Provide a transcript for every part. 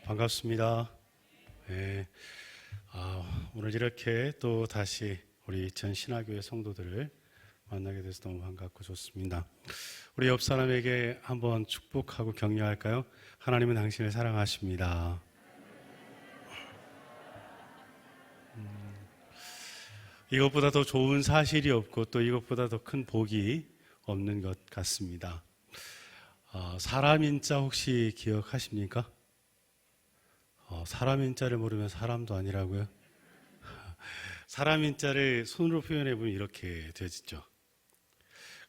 반갑습니다. 네. 오늘 이렇게 또 다시 우리 전 신화교회 성도들을 만나게 돼서 너무 반갑고 좋습니다. 우리 옆 사람에게 한번 축복하고 격려할까요? 하나님은 당신을 사랑하십니다. 이것보다 더 좋은 사실이 없고 또 이것보다 더 큰 복이 없는 것 같습니다. 사람인자 혹시 기억하십니까? 사람인자를 모르면 사람도 아니라고요? 사람인자를 손으로 표현해보면 이렇게 되어지죠.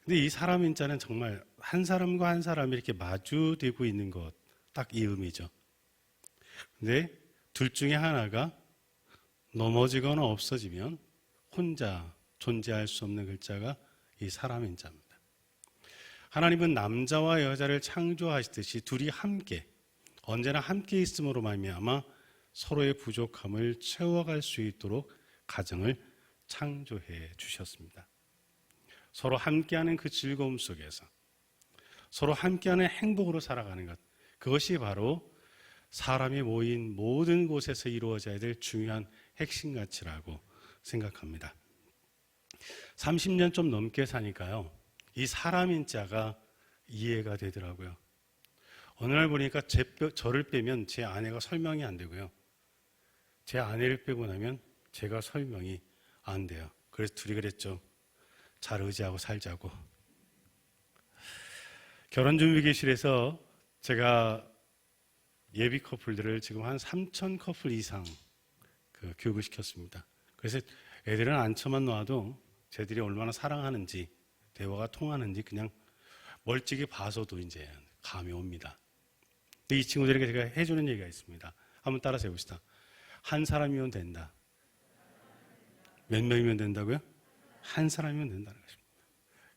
근데 이 사람인자는 정말 한 사람과 한 사람이 이렇게 마주대고 있는 것, 딱 이 의미죠. 근데 둘 중에 하나가 넘어지거나 없어지면 혼자 존재할 수 없는 글자가 이 사람인자입니다. 하나님은 남자와 여자를 창조하시듯이 둘이 함께, 언제나 함께 있음으로 말미암아 서로의 부족함을 채워갈 수 있도록 가정을 창조해 주셨습니다. 서로 함께하는 그 즐거움 속에서 서로 함께하는 행복으로 살아가는 것, 그것이 바로 사람이 모인 모든 곳에서 이루어져야 될 중요한 핵심 가치라고 생각합니다. 30년 좀 넘게 사니까요, 이 사람인자가 이해가 되더라고요. 어느 날 보니까 저를 빼면 제 아내가 설명이 안 되고요, 제 아내를 빼고 나면 제가 설명이 안 돼요. 그래서 둘이 그랬죠. 잘 의지하고 살자고. 결혼준비기실에서 제가 예비 커플들을 지금 한 3,000 커플 이상 교육을 시켰습니다. 그래서 애들은 앉혀만 놔도 쟤들이 얼마나 사랑하는지, 대화가 통하는지 그냥 멀찍이 봐서도 이제 감이 옵니다. 이 친구들에게 제가 해주는 얘기가 있습니다. 한번 따라서 해봅시다. 한 사람이면 된다. 몇 명이면 된다고요? 한 사람이면 된다는 것입니다.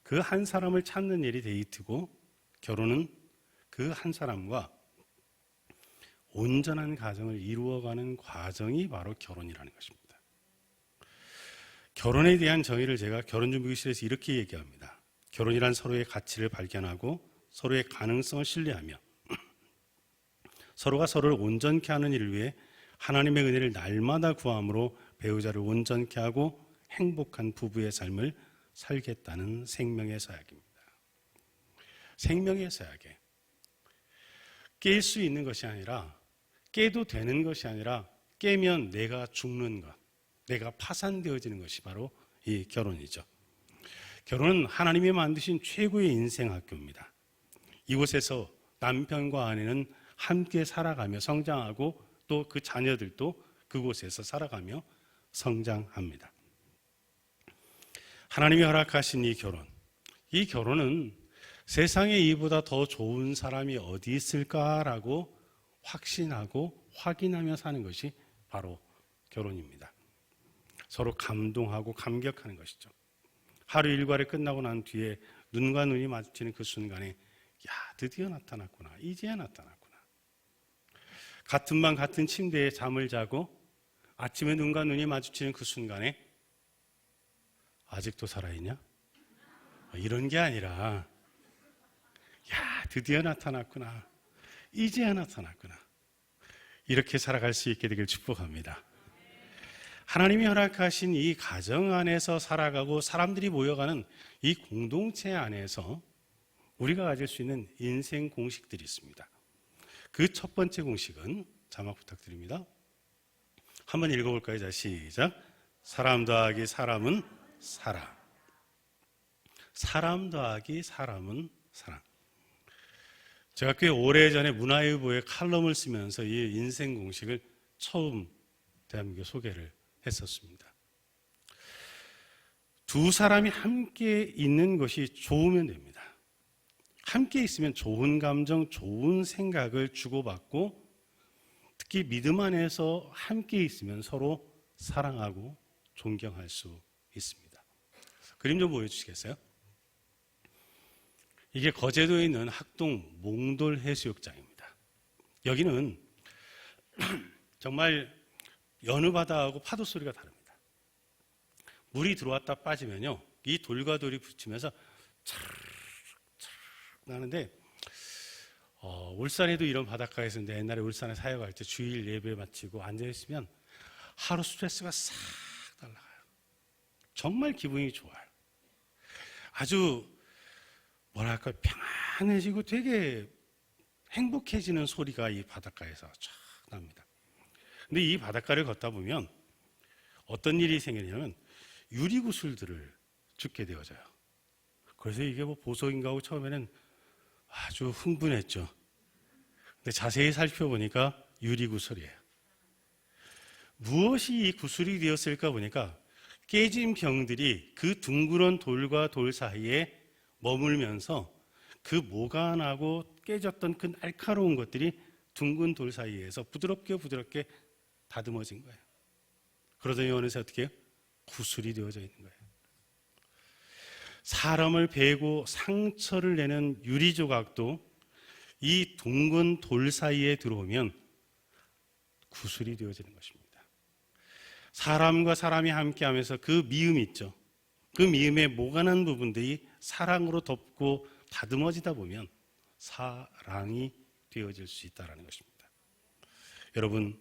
그 한 사람을 찾는 일이 데이트고, 결혼은 그 한 사람과 온전한 가정을 이루어가는 과정이 바로 결혼이라는 것입니다. 결혼에 대한 정의를 제가 결혼준비실에서 이렇게 얘기합니다. 결혼이란 서로의 가치를 발견하고 서로의 가능성을 신뢰하며 서로가 서로를 온전케 하는 일을 위해 하나님의 은혜를 날마다 구함으로 배우자를 온전케 하고 행복한 부부의 삶을 살겠다는 생명의 서약입니다. 생명의 서약에 깰 수 있는 것이 아니라, 깨도 되는 것이 아니라 깨면 내가 죽는 것, 내가 파산되어지는 것이 바로 이 결혼이죠. 결혼은 하나님이 만드신 최고의 인생 학교입니다. 이곳에서 남편과 아내는 함께 살아가며 성장하고 또 그 자녀들도 그곳에서 살아가며 성장합니다. 하나님이 허락하신 이 결혼은 세상에 이보다 더 좋은 사람이 어디 있을까라고 확신하고 확인하며 사는 것이 바로 결혼입니다. 서로 감동하고 감격하는 것이죠. 하루 일과를 끝나고 난 뒤에 눈과 눈이 마주치는 그 순간에, 야, 드디어 나타났구나, 이제야 나타났구나. 같은 방 같은 침대에 잠을 자고 아침에 눈과 눈이 마주치는 그 순간에, 아직도 살아있냐? 이런 게 아니라, 야, 드디어 나타났구나, 이제야 나타났구나. 이렇게 살아갈 수 있게 되길 축복합니다. 하나님이 허락하신 이 가정 안에서 살아가고 사람들이 모여가는 이 공동체 안에서 우리가 가질 수 있는 인생 공식들이 있습니다. 그 첫 번째 공식은, 자막 부탁드립니다. 한번 읽어볼까요? 자, 시작. 사람 더하기 사람은 사랑. 사람 더하기 사람은 사랑. 제가 꽤 오래전에 문화일보에 칼럼을 쓰면서 이 인생 공식을 처음 대한민국에 소개를 했었습니다. 두 사람이 함께 있는 것이 좋으면 됩니다. 함께 있으면 좋은 감정, 좋은 생각을 주고받고, 특히 믿음 안에서 함께 있으면 서로 사랑하고 존경할 수 있습니다. 그림 좀 보여주시겠어요? 이게 거제도에 있는 학동 몽돌 해수욕장입니다. 여기는 정말 여느 바다하고 파도 소리가 다릅니다. 물이 들어왔다 빠지면요, 이 돌과 돌이 부딪히면서 차르르 나는데, 울산에도 이런 바닷가가 있었는데 옛날에 울산에 사역할 때 주일 예배 마치고 앉아있으면 하루 스트레스가 싹 날아가요. 정말 기분이 좋아요. 아주 뭐랄까 평안해지고 되게 행복해지는 소리가 이 바닷가에서 쫙 납니다. 근데 이 바닷가를 걷다 보면 어떤 일이 생기냐면 유리구슬들을 줍게 되어져요. 그래서 이게 뭐 보석인가 하고 처음에는 아주 흥분했죠. 근데 자세히 살펴보니까 유리구슬이에요. 무엇이 이 구슬이 되었을까 보니까 깨진 병들이 그 둥그런 돌과 돌 사이에 머물면서 그 모간하고 깨졌던 그 날카로운 것들이 둥근 돌 사이에서 부드럽게 다듬어진 거예요. 그러더니 어느새 어떻게 해요? 구슬이 되어져 있는 거예요. 사람을 베고 상처를 내는 유리 조각도 이 둥근 돌 사이에 들어오면 구슬이 되어지는 것입니다. 사람과 사람이 함께하면서 그 미음이 있죠. 그 미음의 모관한 부분들이 사랑으로 덮고 다듬어지다 보면 사랑이 되어질 수 있다는 것입니다. 여러분,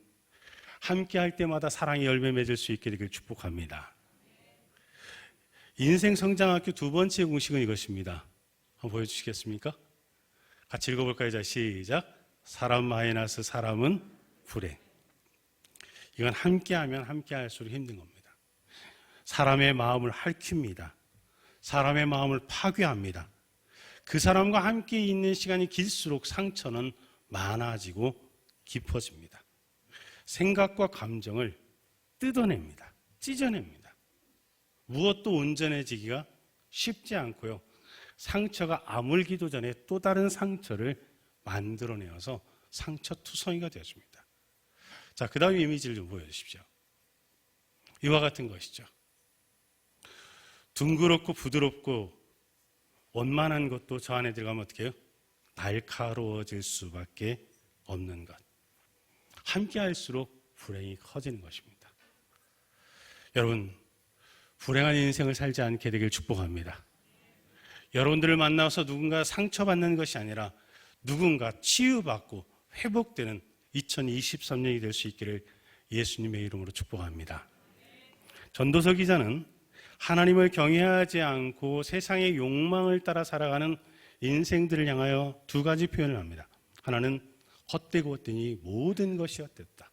함께할 때마다 사랑의 열매 맺을 수 있게 되길 축복합니다. 인생 성장학교 두 번째 공식은 이것입니다. 한번 보여주시겠습니까? 같이 읽어볼까요? 자, 시작. 사람 마이너스 사람은 불행. 이건 함께하면 함께할수록 힘든 겁니다. 사람의 마음을 핥힙니다. 사람의 마음을 파괴합니다. 그 사람과 함께 있는 시간이 길수록 상처는 많아지고 깊어집니다. 생각과 감정을 뜯어냅니다. 찢어냅니다. 무엇도 온전해지기가 쉽지 않고요. 상처가 아물기도 전에 또 다른 상처를 만들어내어서 상처투성이가 되어집니다. 자, 그 다음 이미지를 좀 보여주십시오. 이와 같은 것이죠. 둥그렇고 부드럽고 원만한 것도 저 안에 들어가면 어떻게 해요? 날카로워질 수밖에 없는 것. 함께 할수록 불행이 커지는 것입니다. 여러분, 불행한 인생을 살지 않게 되길 축복합니다. 여러분들을 만나서 누군가 상처받는 것이 아니라 누군가 치유받고 회복되는 2023년이 될 수 있기를 예수님의 이름으로 축복합니다. 전도서 기자는 하나님을 경외하지 않고 세상의 욕망을 따라 살아가는 인생들을 향하여 두 가지 표현을 합니다. 하나는 헛되고 헛되니 모든 것이 헛됐다.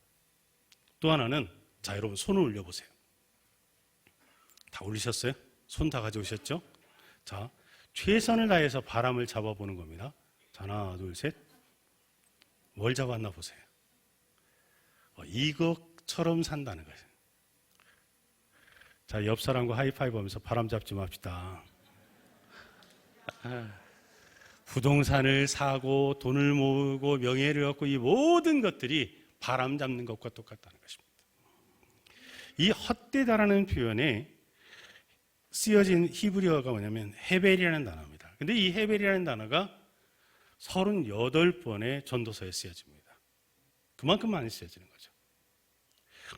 또 하나는, 자, 여러분 손을 올려보세요. 다 올리셨어요? 손 다 가져오셨죠? 자, 최선을 다해서 바람을 잡아보는 겁니다. 자, 하나, 둘, 셋. 뭘 잡았나 보세요. 이것처럼 산다는 거예요. 자, 옆 사람과 하이파이브 하면서 바람 잡지 맙시다. 부동산을 사고 돈을 모으고 명예를 얻고 이 모든 것들이 바람 잡는 것과 똑같다는 것입니다. 이 헛되다라는 표현에 쓰여진 히브리어가 뭐냐면 헤벨이라는 단어입니다. 근데 이 헤벨이라는 단어가 38번의 전도서에 쓰여집니다. 그만큼 많이 쓰여지는 거죠.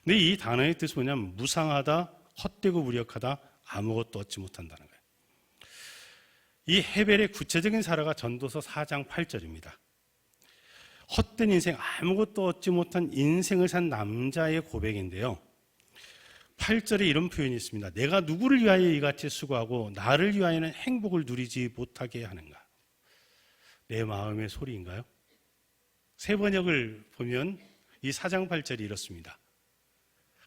근데 이 단어의 뜻은 뭐냐면 무상하다, 헛되고 무력하다, 아무것도 얻지 못한다는 거예요. 이 헤벨의 구체적인 사례가 전도서 4장 8절입니다. 헛된 인생, 아무것도 얻지 못한 인생을 산 남자의 고백인데요. 8절에 이런 표현이 있습니다. 내가 누구를 위하여 이같이 수고하고 나를 위하여는 행복을 누리지 못하게 하는가? 내 마음의 소리인가요? 새 번역을 보면 이 4장 8절이 이렇습니다.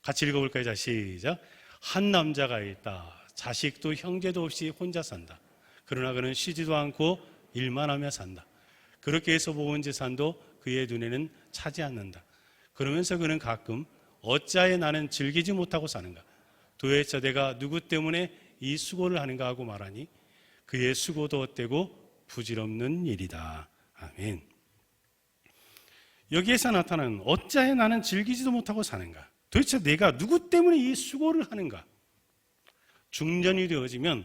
같이 읽어볼까요? 자, 시작. 한 남자가 있다. 자식도 형제도 없이 혼자 산다. 그러나 그는 쉬지도 않고 일만 하며 산다. 그렇게 해서 모은 재산도 그의 눈에는 차지 않는다. 그러면서 그는 가끔 어찌하여 나는 즐기지 못하고 사는가? 도대체 내가 누구 때문에 이 수고를 하는가 하고 말하니 그의 수고도 헛되고 부질없는 일이다. 아멘. 여기에서 나타나는 어찌하여 나는 즐기지도 못하고 사는가? 도대체 내가 누구 때문에 이 수고를 하는가? 중년이 되어지면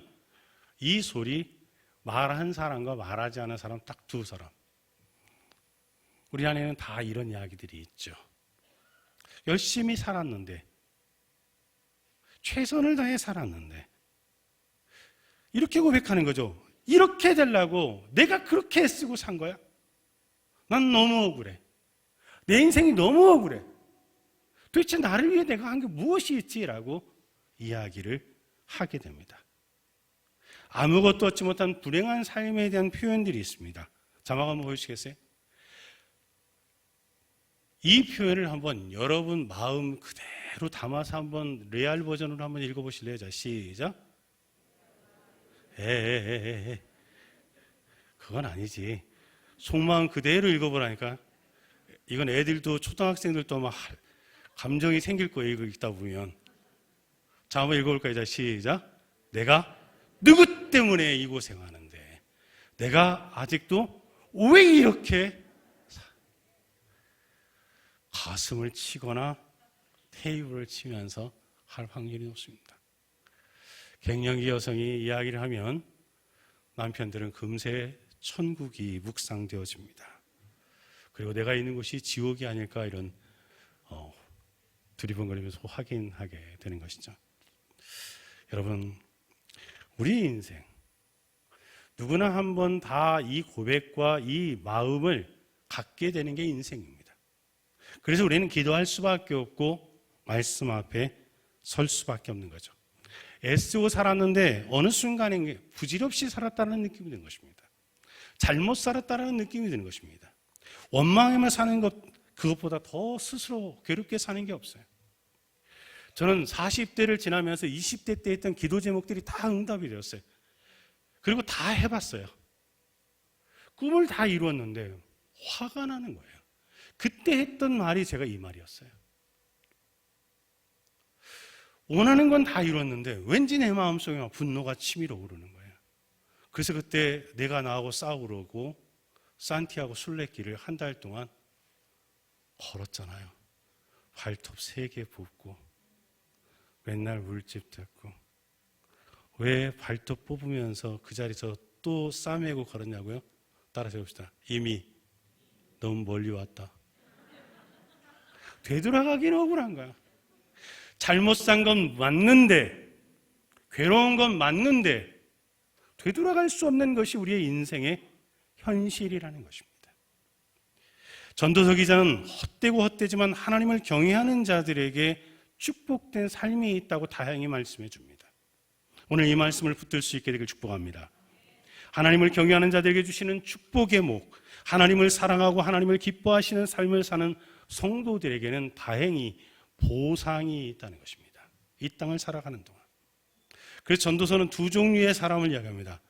이 소리 말한 사람과 말하지 않은 사람 딱 두 사람. 우리 안에는 다 이런 이야기들이 있죠. 열심히 살았는데, 최선을 다해 살았는데, 이렇게 고백하는 거죠. 이렇게 되려고 내가 그렇게 애쓰고 산 거야? 난 너무 억울해. 내 인생이 너무 억울해. 도대체 나를 위해 내가 한 게 무엇이 있지라고 이야기를 하게 됩니다. 아무것도 얻지 못한 불행한 삶에 대한 표현들이 있습니다. 자막 한번 보여주시겠어요? 이 표현을 한번 여러분 마음 그대로 담아서 한번 레알 버전으로 한번 읽어보실래요? 자, 시작. 그건 아니지. 속마음 그대로 읽어보라니까. 이건 애들도 초등학생들도 막 감정이 생길 거예요. 이거 읽다 보면. 자, 한번 읽어볼까요? 자, 시작. 내가 누구 때문에 이 고생하는데 내가 아직도 왜 이렇게 가슴을 치거나 테이블을 치면서 할 확률이 높습니다. 갱년기 여성이 이야기를 하면 남편들은 금세 천국이 묵상되어집니다. 그리고 내가 있는 곳이 지옥이 아닐까 이런 두리번거리면서 확인하게 되는 것이죠. 여러분, 우리 인생 누구나 한번 다 이 고백과 이 마음을 갖게 되는 게 인생입니다. 그래서 우리는 기도할 수밖에 없고 말씀 앞에 설 수밖에 없는 거죠. 애쓰고 살았는데 어느 순간에 부질없이 살았다는 느낌이 드는 것입니다. 잘못 살았다는 느낌이 드는 것입니다. 원망하며 사는 것, 그것보다 더 스스로 괴롭게 사는 게 없어요. 저는 40대를 지나면서 20대 때 했던 기도 제목들이 다 응답이 되었어요. 그리고 다 해봤어요. 꿈을 다 이루었는데 화가 나는 거예요. 그때 했던 말이 제가 이 말이었어요. 원하는 건 다 이뤘는데 왠지 내 마음속에 막 분노가 치밀어 오르는 거예요. 그래서 그때 내가 나하고 싸우려고 산티아고 순례길을 한 달 동안 걸었잖아요. 발톱 3개 붓고 맨날 물집 뜯고. 왜 발톱 뽑으면서 그 자리에서 또 싸매고 걸었냐고요? 따라서 해봅시다. 이미 너무 멀리 왔다. 되돌아가기는 억울한 거야. 잘못 산 건 맞는데, 괴로운 건 맞는데 되돌아갈 수 없는 것이 우리의 인생의 현실이라는 것입니다. 전도서 기자는 헛되고 헛되지만 하나님을 경외하는 자들에게 축복된 삶이 있다고 다행히 말씀해 줍니다. 오늘 이 말씀을 붙들 수 있게 되길 축복합니다. 하나님을 경외하는 자들에게 주시는 축복의 목, 하나님을 사랑하고 하나님을 기뻐하시는 삶을 사는 성도들에게는 다행히 보상이 있다는 것입니다. 이 땅을 살아가는 동안. 그래서 전도서는 두 종류의 사람을 이야기합니다.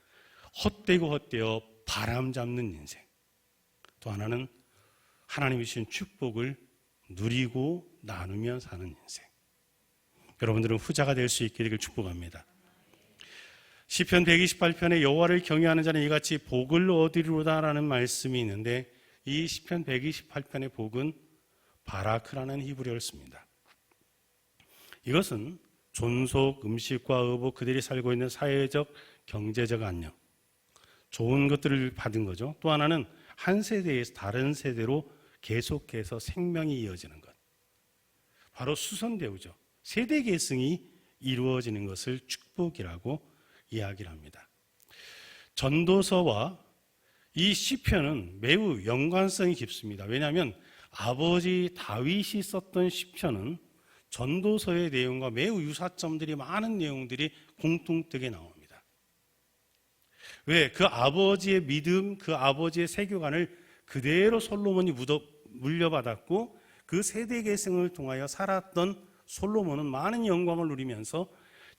헛되고 헛되어 바람 잡는 인생. 또 하나는 하나님이 주신 축복을 누리고 나누며 사는 인생. 여러분들은 후자가 될 수 있게 되길 축복합니다. 시편 128편에 여호와를 경외하는 자는 이같이 복을 얻으리로다라는 말씀이 있는데 이 시편 128편의 복은 바라크라는 히브리어를 씁니다. 이것은 존속, 음식과 의복, 그들이 살고 있는 사회적, 경제적 안녕, 좋은 것들을 받은 거죠. 또 하나는 한 세대에서 다른 세대로 계속해서 생명이 이어지는 것. 바로 수선대우죠. 세대 계승이 이루어지는 것을 축복이라고 이야기를 합니다. 전도서와 이 시편은 매우 연관성이 깊습니다. 왜냐하면 아버지 다윗이 썼던 시편은 전도서의 내용과 매우 유사점들이 많은 내용들이 공통되게 나옵니다. 왜? 그 아버지의 믿음, 그 아버지의 세교관을 그대로 솔로몬이 물려받았고 그 세대 계승을 통하여 살았던 솔로몬은 많은 영광을 누리면서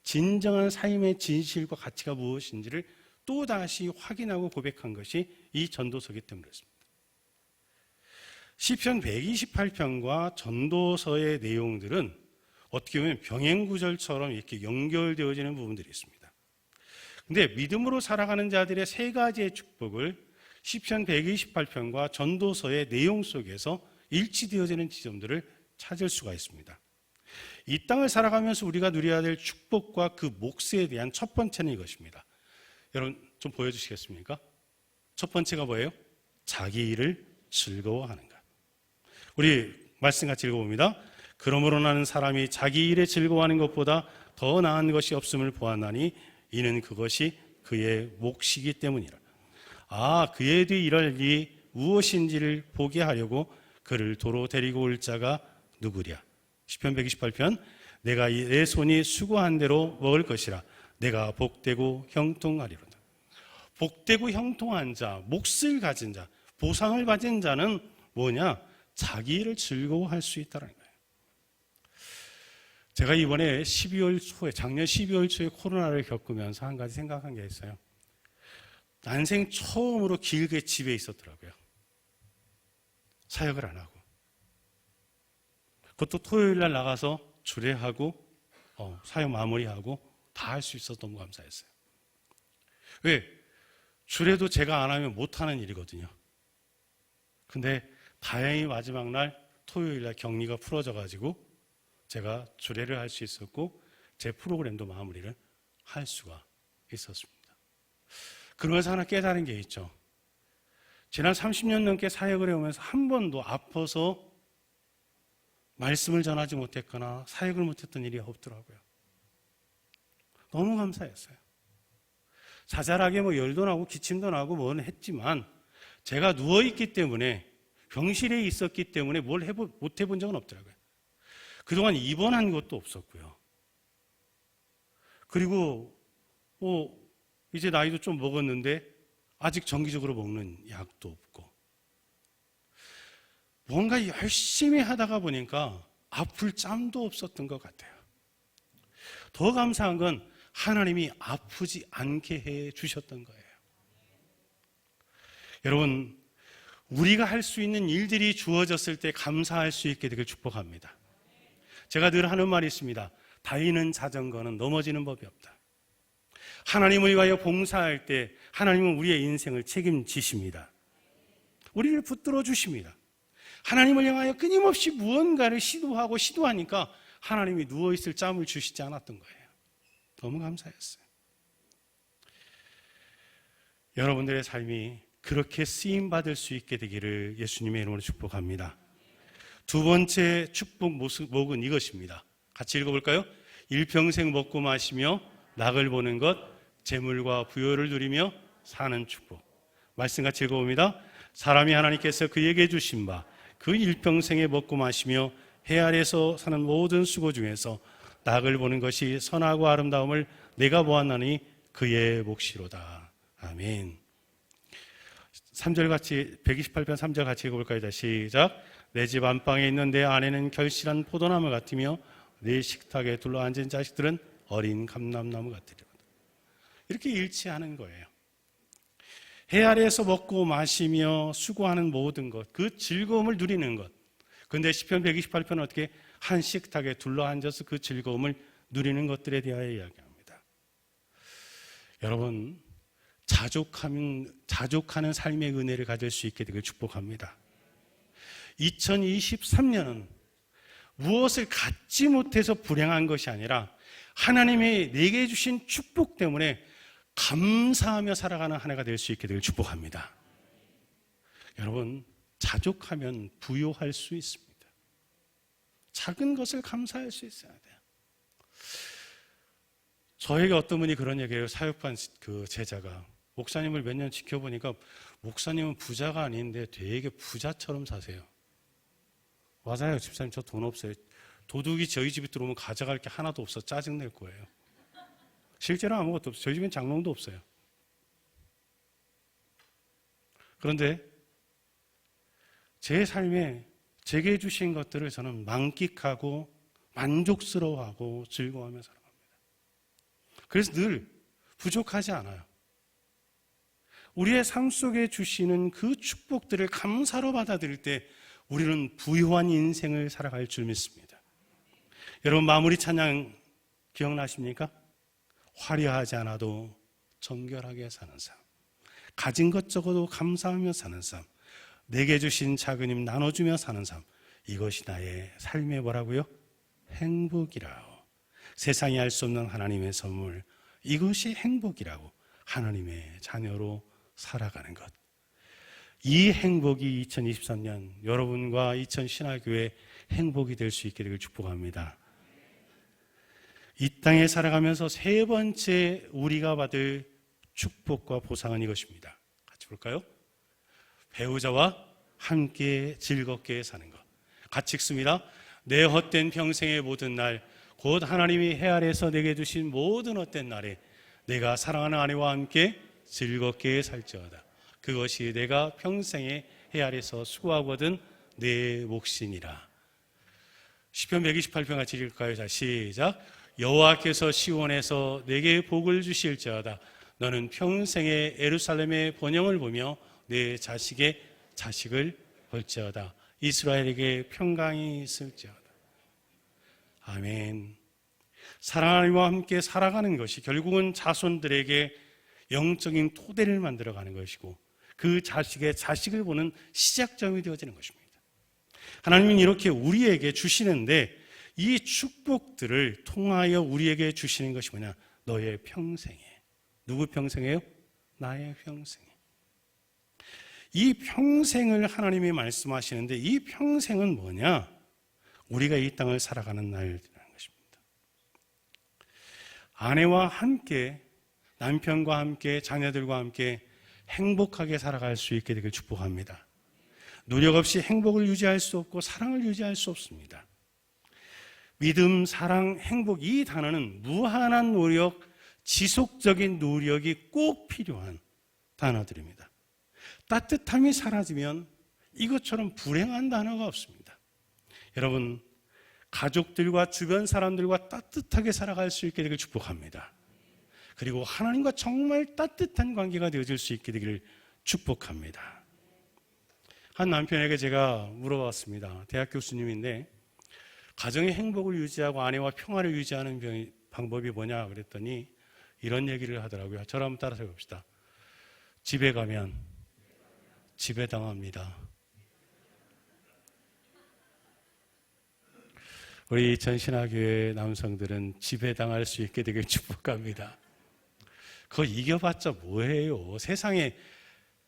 진정한 삶의 진실과 가치가 무엇인지를 또다시 확인하고 고백한 것이 이 전도서이기 때문에 그렇습니다. 시편 128편과 전도서의 내용들은 어떻게 보면 병행구절처럼 이렇게 연결되어지는 부분들이 있습니다. 그런데 믿음으로 살아가는 자들의 세 가지의 축복을 시편 128편과 전도서의 내용 속에서 일치되어지는 지점들을 찾을 수가 있습니다. 이 땅을 살아가면서 우리가 누려야 될 축복과 그 몫에 대한 첫 번째는 이것입니다. 여러분 좀 보여주시겠습니까? 첫 번째가 뭐예요? 자기 일을 즐거워하는 것. 우리 말씀 같이 읽어봅니다. 그러므로 나는 사람이 자기 일에 즐거워하는 것보다 더 나은 것이 없음을 보았나니 이는 그것이 그의 몫이기 때문이라. 그의 뒤 일할 이 무엇인지를 보게 하려고 그를 도로 데리고 올 자가 누구랴. 시편 128편 내가 내 손이 수고한 대로 먹을 것이라. 내가 복되고 형통하리로다. 복되고 형통한 자, 몫을 가진 자, 보상을 가진 자는 뭐냐? 자기 일을 즐거워할 수 있다는 거예요. 제가 이번에 12월 초에, 작년 12월 초에 코로나를 겪으면서 한 가지 생각한 게 있어요. 난생 처음으로 길게 집에 있었더라고요. 사역을 안 하고. 그것도 토요일 날 나가서 주례하고 사역 마무리하고 다 할 수 있어서 너무 감사했어요. 왜? 주례도 제가 안 하면 못하는 일이거든요. 근데 다행히 마지막 날 토요일 날 격리가 풀어져가지고 제가 주례를 할 수 있었고 제 프로그램도 마무리를 할 수가 있었습니다. 그러면서 하나 깨달은 게 있죠. 지난 30년 넘게 사역을 해오면서 한 번도 아파서 말씀을 전하지 못했거나 사역을 못했던 일이 없더라고요. 너무 감사했어요. 자잘하게 열도 나고 기침도 나고 뭐는 했지만 제가 누워있기 때문에 병실에 있었기 때문에 뭘 못 해본 적은 없더라고요. 그동안 입원한 것도 없었고요. 그리고 이제 나이도 좀 먹었는데 아직 정기적으로 먹는 약도 없고 뭔가 열심히 하다가 보니까 아플 짬도 없었던 것 같아요. 더 감사한 건 하나님이 아프지 않게 해 주셨던 거예요. 여러분, 우리가 할 수 있는 일들이 주어졌을 때 감사할 수 있게 되길 축복합니다. 제가 늘 하는 말이 있습니다. 다니는 자전거는 넘어지는 법이 없다. 하나님을 위하여 봉사할 때 하나님은 우리의 인생을 책임지십니다. 우리를 붙들어 주십니다. 하나님을 향하여 끊임없이 무언가를 시도하니까 하나님이 누워있을 짬을 주시지 않았던 거예요. 너무 감사했어요. 여러분들의 삶이 그렇게 쓰임받을 수 있게 되기를 예수님의 이름으로 축복합니다. 두 번째 축복 목은 이것입니다. 같이 읽어볼까요? 일평생 먹고 마시며 낙을 보는 것, 재물과 부요를 누리며 사는 축복. 말씀 같이 읽어봅니다. 사람이 하나님께서 그에게 주신 바 그 일평생에 먹고 마시며 해 아래서 사는 모든 수고 중에서 낙을 보는 것이 선하고 아름다움을 내가 보았나니 그의 몫이로다. 아멘. 3절 같이 128편 3절 같이 읽어볼까요? 시작. 내 집 안방에 있는 내 아내는 결실한 포도나무 같으며 내 식탁에 둘러앉은 자식들은 어린 감람나무 같으리로다. 이렇게 일치하는 거예요. 해 아래에서 먹고 마시며 수고하는 모든 것, 그 즐거움을 누리는 것. 그런데 시편 128편은 어떻게 한 식탁에 둘러앉아서 그 즐거움을 누리는 것들에 대하여 이야기합니다. 여러분, 자족하는 삶의 은혜를 가질 수 있게 되길 축복합니다. 2023년은 무엇을 갖지 못해서 불행한 것이 아니라 하나님이 내게 주신 축복 때문에 감사하며 살아가는 한 해가 될 수 있게 되길 축복합니다. 여러분, 자족하면 부요할 수 있습니다. 작은 것을 감사할 수 있어야 돼요. 저에게 어떤 분이 그런 얘기해요. 사역반 그 제자가 목사님을 몇 년 지켜보니까 목사님은 부자가 아닌데 되게 부자처럼 사세요. 맞아요, 집사님. 저 돈 없어요. 도둑이 저희 집에 들어오면 가져갈 게 하나도 없어 짜증낼 거예요. 실제로 아무것도 없어요. 저희 집엔 장롱도 없어요. 그런데 제 삶에 제게 주신 것들을 저는 만끽하고 만족스러워하고 즐거워하며 살아갑니다. 그래서 늘 부족하지 않아요. 우리의 삶 속에 주시는 그 축복들을 감사로 받아들일 때 우리는 부유한 인생을 살아갈 줄 믿습니다. 여러분, 마무리 찬양 기억나십니까? 화려하지 않아도 정결하게 사는 삶, 가진 것 적어도 감사하며 사는 삶, 내게 주신 작은 힘 나눠주며 사는 삶, 이것이 나의 삶의 뭐라고요? 행복이라고. 세상이 알 수 없는 하나님의 선물, 이것이 행복이라고. 하나님의 자녀로 살아가는 것. 이 행복이 2023년 여러분과 이천신화교회 행복이 될 수 있게 되길 축복합니다. 이 땅에 살아가면서 세 번째 우리가 받을 축복과 보상은 이것입니다. 같이 볼까요? 배우자와 함께 즐겁게 사는 것. 같이 읽습니다. 내 헛된 평생의 모든 날, 곧 하나님이 해 아래에서 내게 주신 모든 헛된 날에 내가 사랑하는 아내와 함께 즐겁게 살지어다. 그것이 내가 평생에 해 아래에서 수고하거든 내 몫이니라. 시편 128편 같이 읽을까요? 자, 시작. 여호와께서 시온에서 내게 복을 주실지어다. 너는 평생에 예루살렘의 번영을 보며 내 자식의 자식을 볼지어다. 이스라엘에게 평강이 있을지어다. 아멘. 사랑하나님과 함께 살아가는 것이 결국은 자손들에게 영적인 토대를 만들어가는 것이고 그 자식의 자식을 보는 시작점이 되어지는 것입니다. 하나님은 이렇게 우리에게 주시는데 이 축복들을 통하여 우리에게 주시는 것이 뭐냐? 너의 평생에. 누구 평생에요? 나의 평생에. 이 평생을 하나님이 말씀하시는데 이 평생은 뭐냐? 우리가 이 땅을 살아가는 날이라는 것입니다. 아내와 함께, 남편과 함께, 자녀들과 함께 행복하게 살아갈 수 있게 되길 축복합니다. 노력 없이 행복을 유지할 수 없고 사랑을 유지할 수 없습니다. 믿음, 사랑, 행복 이 단어는 무한한 노력, 지속적인 노력이 꼭 필요한 단어들입니다. 따뜻함이 사라지면 이것처럼 불행한 단어가 없습니다. 여러분, 가족들과 주변 사람들과 따뜻하게 살아갈 수 있게 되길 축복합니다. 그리고 하나님과 정말 따뜻한 관계가 되어질 수 있게 되기를 축복합니다. 한 남편에게 제가 물어봤습니다. 대학 교수님인데 가정의 행복을 유지하고 아내와 평화를 유지하는 방법이 뭐냐 그랬더니 이런 얘기를 하더라고요. 저를 한번 따라서 해봅시다. 집에 가면 지배당합니다. 우리 전신화교회 남성들은 지배당할 수 있게 되길 축복합니다. 그거 이겨봤자 뭐예요? 세상에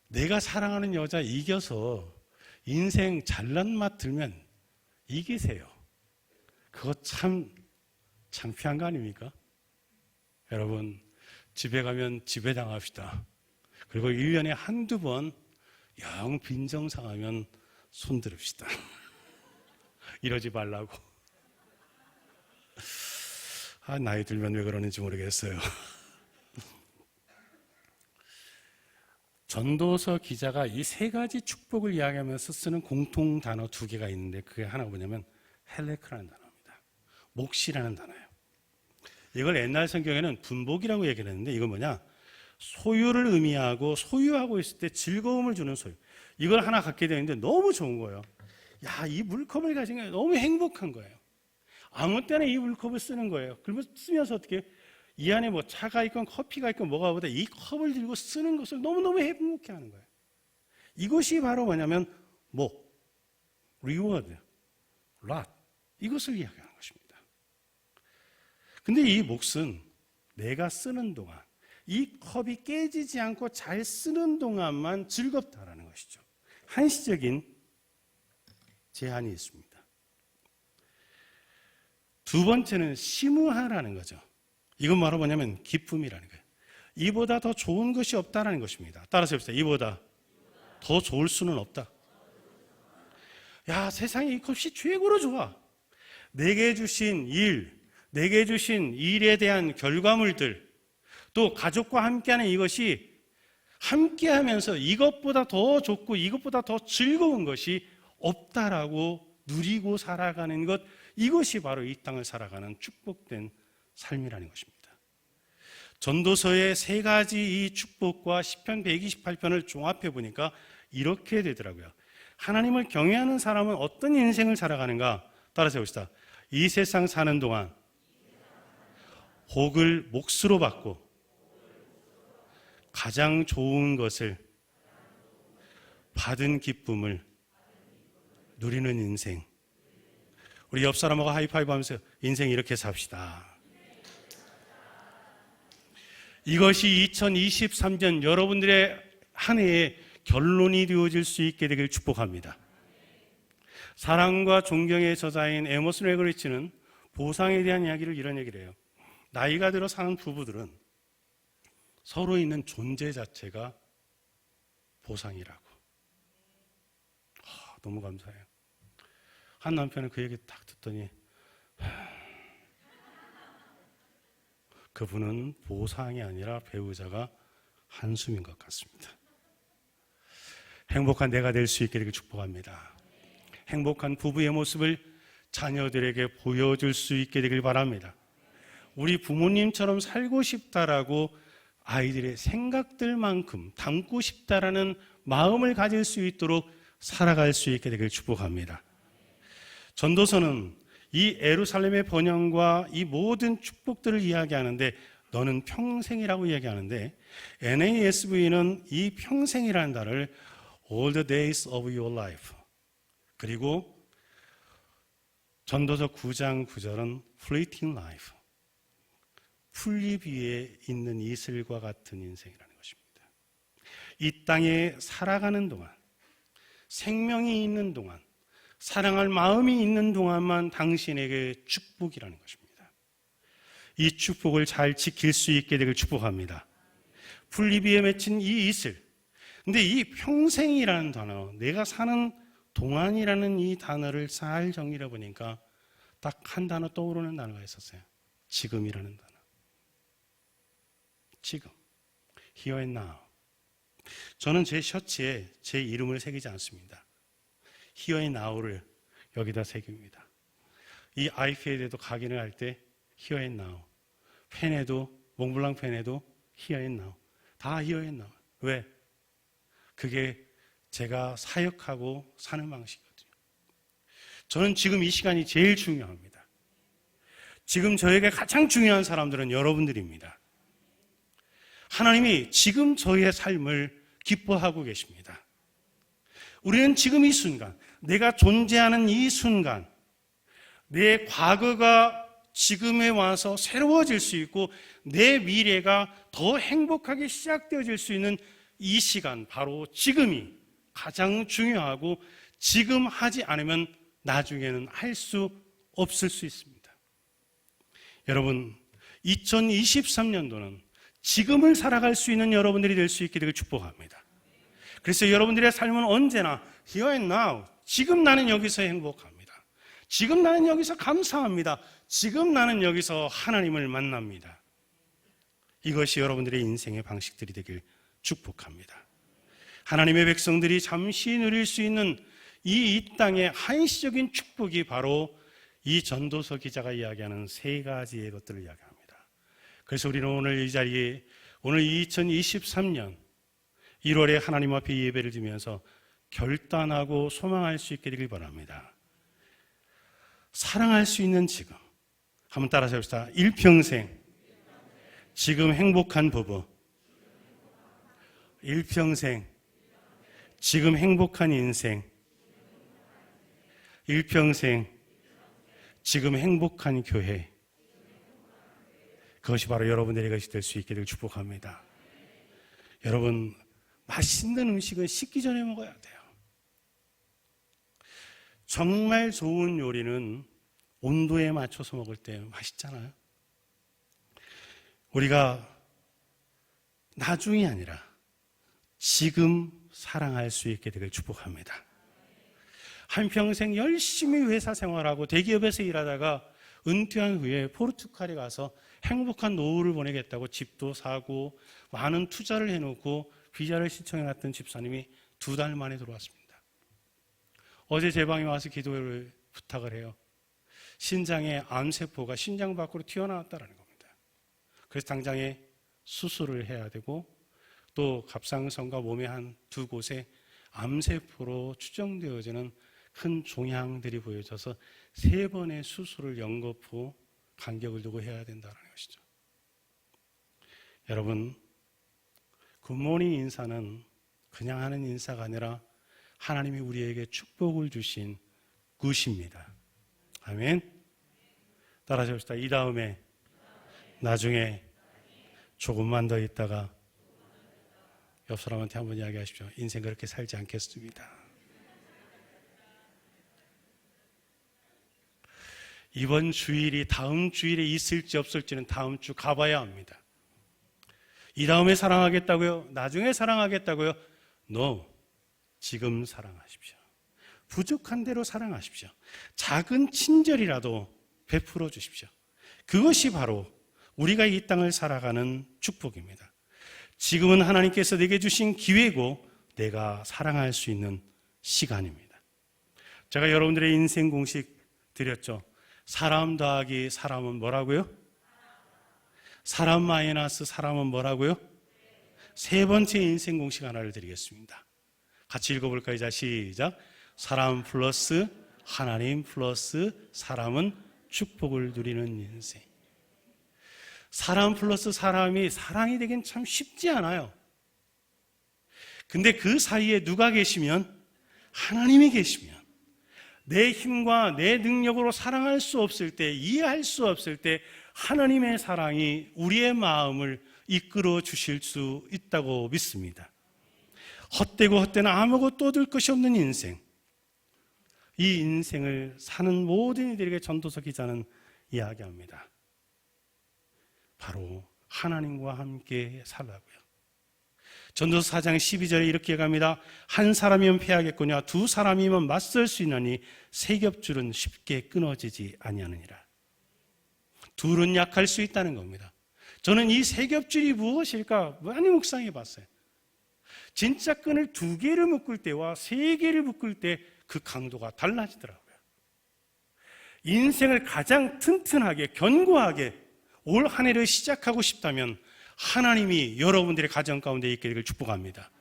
내가 사랑하는 여자 이겨서 인생 잘난 맛 들면 이기세요. 그거 참 창피한 거 아닙니까? 여러분, 집에 가면 지배당합시다. 그리고 1년에 한두 번 영 빈정상하면 손들읍시다. 이러지 말라고. 나이 들면 왜 그러는지 모르겠어요. 전도서 기자가 이 세 가지 축복을 이야기하면서 쓰는 공통 단어 두 개가 있는데 그게 하나가 뭐냐면 헬레크라는 단어입니다. 몫이라는 단어예요. 이걸 옛날 성경에는 분복이라고 얘기를 했는데 이건 뭐냐? 소유를 의미하고 소유하고 있을 때 즐거움을 주는 소유. 이걸 하나 갖게 되는데 너무 좋은 거예요. 야, 이 물컵을 가진 게 너무 행복한 거예요. 아무 때나 이 물컵을 쓰는 거예요. 그러면 쓰면서 어떻게 이 안에 뭐 차가 있건 커피가 있건 뭐가 보다 이 컵을 들고 쓰는 것을 너무너무 행복해 하는 거예요. 이것이 바로 뭐냐면 reward, lot 이것을 이야기하는 것입니다. 근데 이 몫은 내가 쓰는 동안 이 컵이 깨지지 않고 잘 쓰는 동안만 즐겁다라는 것이죠. 한시적인 제한이 있습니다. 두 번째는 시무하라는 거죠. 이건 바로 뭐냐면 기쁨이라는 거예요. 이보다 더 좋은 것이 없다라는 것입니다. 따라서 해봅시다. 이보다 더 좋을 수는 없다. 야, 세상에 이 컵이 최고로 좋아. 내게 주신 일, 내게 주신 일에 대한 결과물들, 또 가족과 함께하는 이것이 함께하면서 이것보다 더 좋고 이것보다 더 즐거운 것이 없다라고 누리고 살아가는 것, 이것이 바로 이 땅을 살아가는 축복된 삶이라는 것입니다. 전도서의 세 가지 이 축복과 시편 128편을 종합해 보니까 이렇게 되더라고요. 하나님을 경외하는 사람은 어떤 인생을 살아가는가? 따라서 해봅시다. 이 세상 사는 동안 복을 몫으로 받고 가장 좋은 것을 받은 기쁨을 누리는 인생. 우리 옆 사람하고 하이파이브 하면서 인생 이렇게 삽시다. 이것이 2023년 여러분들의 한 해의 결론이 되어질 수 있게 되길 축복합니다. 사랑과 존경의 저자인 에머슨 레그리치는 보상에 대한 이야기를 이런 얘기를 해요. 나이가 들어 사는 부부들은 서로 있는 존재 자체가 보상이라고. 너무 감사해요. 한 남편은 그 얘기 딱 듣더니 그분은 보상이 아니라 배우자가 한숨인 것 같습니다. 행복한 내가 될 수 있게 되길 축복합니다. 행복한 부부의 모습을 자녀들에게 보여줄 수 있게 되길 바랍니다. 우리 부모님처럼 살고 싶다라고 아이들의 생각들만큼 담고 싶다라는 마음을 가질 수 있도록 살아갈 수 있게 되길 축복합니다. 전도서는 이 예루살렘의 번영과 이 모든 축복들을 이야기하는데 너는 평생이라고 이야기하는데 NASV는 이 평생이라는 단어를 all the days of your life 그리고 전도서 9장 9절은 fleeting life 풀잎 위에 있는 이슬과 같은 인생이라는 것입니다. 이 땅에 살아가는 동안 생명이 있는 동안 사랑할 마음이 있는 동안만 당신에게 축복이라는 것입니다. 이 축복을 잘 지킬 수 있게 되길 축복합니다. 풀잎 위에 맺힌 이 이슬 근데 이 평생이라는 단어 내가 사는 동안이라는 이 단어를 잘 정리해 보니까 딱 한 단어 떠오르는 단어가 있었어요. 지금이라는 단어. 지금, here and now. 저는 제 셔츠에 제 이름을 새기지 않습니다. here and now를 여기다 새깁니다. 이 아이패드에도 각인을 할 때 here and now. 펜에도, 몽블랑 펜에도 here and now. 다 here and now. 왜? 그게 제가 사역하고 사는 방식이거든요. 저는 지금 이 시간이 제일 중요합니다. 지금 저에게 가장 중요한 사람들은 여러분들입니다. 하나님이 지금 저의 삶을 기뻐하고 계십니다. 우리는 지금 이 순간, 내가 존재하는 이 순간, 내 과거가 지금에 와서 새로워질 수 있고 내 미래가 더 행복하게 시작되어질 수 있는 이 시간, 바로 지금이 가장 중요하고 지금 하지 않으면 나중에는 할 수 없을 수 있습니다. 여러분, 2023년도는 지금을 살아갈 수 있는 여러분들이 될 수 있게 되길 축복합니다. 그래서 여러분들의 삶은 언제나 here and now, 지금 나는 여기서 행복합니다. 지금 나는 여기서 감사합니다. 지금 나는 여기서 하나님을 만납니다. 이것이 여러분들의 인생의 방식들이 되길 축복합니다. 하나님의 백성들이 잠시 누릴 수 있는 이 땅의 한시적인 축복이 바로 이 전도서 기자가 이야기하는 세 가지의 것들을 이야기합니다. 그래서 우리는 오늘 이 자리에 오늘 2023년 1월에 하나님 앞에 예배를 드리면서 결단하고 소망할 수 있게 되길 바랍니다. 사랑할 수 있는 지금, 한번 따라서 해봅시다. 일평생 지금 행복한 부부, 일평생 지금 행복한 인생, 일평생 지금 행복한 교회, 그것이 바로 여러분들의 것이 될 수 있게 될 축복합니다. 여러분, 맛있는 음식은 식기 전에 먹어야 돼요. 정말 좋은 요리는 온도에 맞춰서 먹을 때 맛있잖아요. 우리가 나중이 아니라 지금 사랑할 수 있게 되길 축복합니다. 한평생 열심히 회사 생활하고 대기업에서 일하다가 은퇴한 후에 포르투갈에 가서 행복한 노후를 보내겠다고 집도 사고 많은 투자를 해놓고 비자를 신청해놨던 집사님이 2달 만에 들어왔습니다. 어제 제 방에 와서 기도를 부탁을 해요. 신장에 암세포가 신장 밖으로 튀어나왔다는 겁니다. 그래서 당장에 수술을 해야 되고 또 갑상선과 몸의 한 2곳에 암세포로 추정되어지는 큰 종양들이 보여져서 3번의 수술을 연거 후 간격을 두고 해야 된다는 것이죠. 여러분, 굿모닝 인사는 그냥 하는 인사가 아니라 하나님이 우리에게 축복을 주신 굿입니다. 아멘. 따라서 합시다. 이 다음에 나중에 조금만 더 있다가 옆 사람한테 한번 이야기하십시오. 인생 그렇게 살지 않겠습니다. 이번 주일이 다음 주일에 있을지 없을지는 다음 주 가봐야 합니다. 이 다음에 사랑하겠다고요? 나중에 사랑하겠다고요? No. 지금 사랑하십시오. 부족한 대로 사랑하십시오. 작은 친절이라도 베풀어 주십시오. 그것이 바로 우리가 이 땅을 살아가는 축복입니다. 지금은 하나님께서 내게 주신 기회고 내가 사랑할 수 있는 시간입니다. 제가 여러분들의 인생 공식 드렸죠. 사람 더하기 사람은 뭐라고요? 사람 마이너스 사람은 뭐라고요? 세 번째 인생 공식 하나를 드리겠습니다. 같이 읽어볼까요? 자, 시작. 사람 플러스 하나님 플러스 사람은 축복을 누리는 인생. 사람 플러스 사람이 사랑이 되긴 참 쉽지 않아요. 근데 그 사이에 누가 계시면? 하나님이 계시면, 내 힘과 내 능력으로 사랑할 수 없을 때, 이해할 수 없을 때 하나님의 사랑이 우리의 마음을 이끌어 주실 수 있다고 믿습니다. 헛되고 헛되는 아무것도 얻을 것이 없는 인생, 이 인생을 사는 모든 이들에게 전도서 기자는 이야기합니다. 바로 하나님과 함께 살라고요. 전도서 4장 12절에 이렇게 얘기합니다. 한 사람이면 패하겠거냐 두 사람이면 맞설 수 있나니 세 겹줄은 쉽게 끊어지지 아니하느니라. 둘은 약할 수 있다는 겁니다. 저는 이 세 겹줄이 무엇일까 많이 묵상해 봤어요. 진짜 끈을 2개를 묶을 때와 3개를 묶을 때 그 강도가 달라지더라고요. 인생을 가장 튼튼하게 견고하게 올 한 해를 시작하고 싶다면 하나님이 여러분들의 가정 가운데 있게 되길 축복합니다.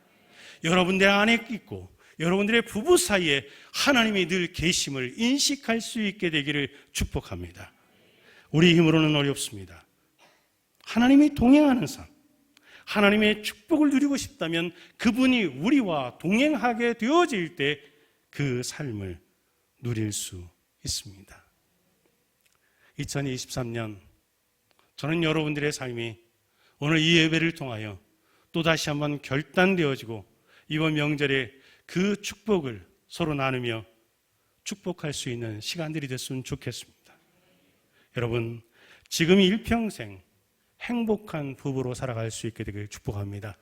여러분들 안에 있고 여러분들의 부부 사이에 하나님이 늘 계심을 인식할 수 있게 되기를 축복합니다. 우리 힘으로는 어렵습니다. 하나님이 동행하는 삶, 하나님의 축복을 누리고 싶다면 그분이 우리와 동행하게 되어질 때 그 삶을 누릴 수 있습니다. 2023년 저는 여러분들의 삶이 오늘 이 예배를 통하여 또다시 한번 결단되어지고 이번 명절에 그 축복을 서로 나누며 축복할 수 있는 시간들이 됐으면 좋겠습니다. 여러분, 지금 일평생 행복한 부부로 살아갈 수 있게 되길 축복합니다.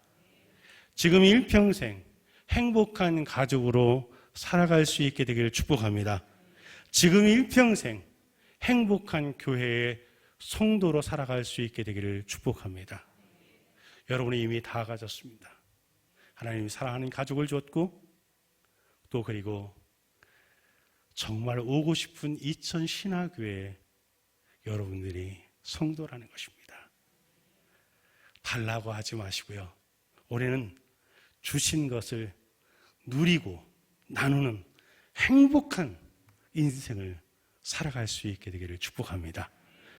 지금 일평생 행복한 가족으로 살아갈 수 있게 되길 축복합니다. 지금 일평생 행복한 교회의 성도로 살아갈 수 있게 되기를 축복합니다. 여러분이 이미 다 가졌습니다. 하나님이 사랑하는 가족을 줬고 또 그리고 정말 오고 싶은 이천 신화교회에 여러분들이 성도라는 것입니다. 달라고 하지 마시고요. 올해는 주신 것을 누리고 나누는 행복한 인생을 살아갈 수 있게 되기를 축복합니다.